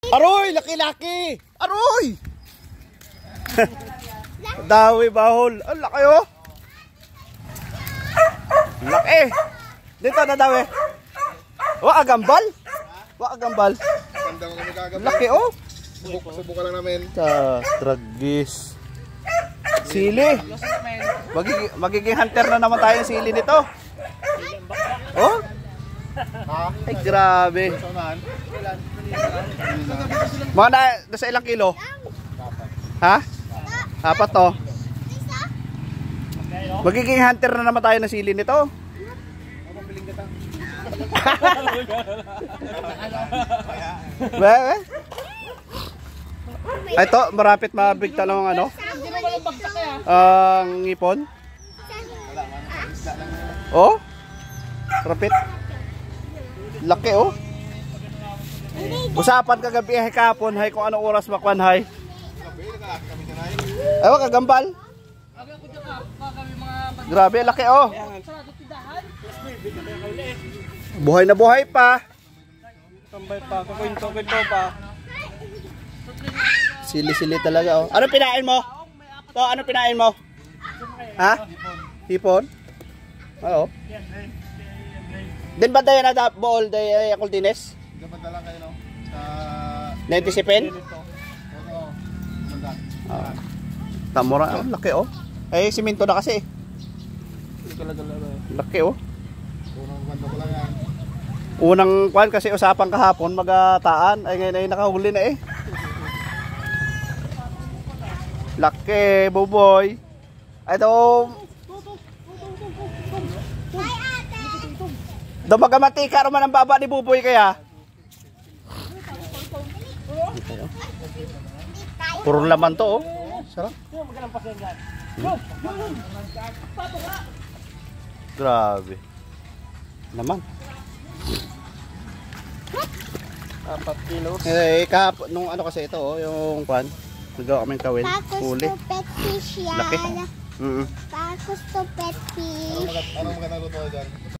Aroy, laki-laki. Aroy. Dawi bahol. Ang laki oh. Laki. Dito na dawi. Wa agambal. Wa agambal. Laki oh. Subukan lang namin. Tragis. Sili. Magiging hunter na naman tayo ng sili nito. Oh. Ay grabe. Mga nasa ilang kilo? Ha? 4 to. Magiging hunter na naman tayo ng sili nito. Bebe. Ito, marapit mabigta lang ang ano? Ang ngipon. Oh? Rapit. Laki oh. Usapan kagabi ay kapon hay kung anong oras makuan hay. Ay wag kagambal. Grabe laki oh. Buhay na buhay pa. Tambay pa, kukwento pa. Sili-sili talaga oh. Ano pinain mo? To, ano pinain mo? Ha? Hipon? Oo. Din ba tayo na bool day Kultines? Dapat lang kayo no. Sa 97? Oo. Tamura, laki oh. Eh simento na kasi. Laki oh. Unang kwento ko lang yan. Unang kwan kasi usapan kahapon magataan ay ngayon ay nakahuli na eh. Laki, buboy. Ay ito. Dumagamati ka naman ang baba ni buboy kaya. Puro laman to oh. Sarap. Grabe. Naman. 4 kilos. Eh, nung ano kasi ito oh, yung kwan. Nagawa kaming kawin. Huli. Pet fish yan. Laki. Gusto pet fish. Anong magandang luto dyan?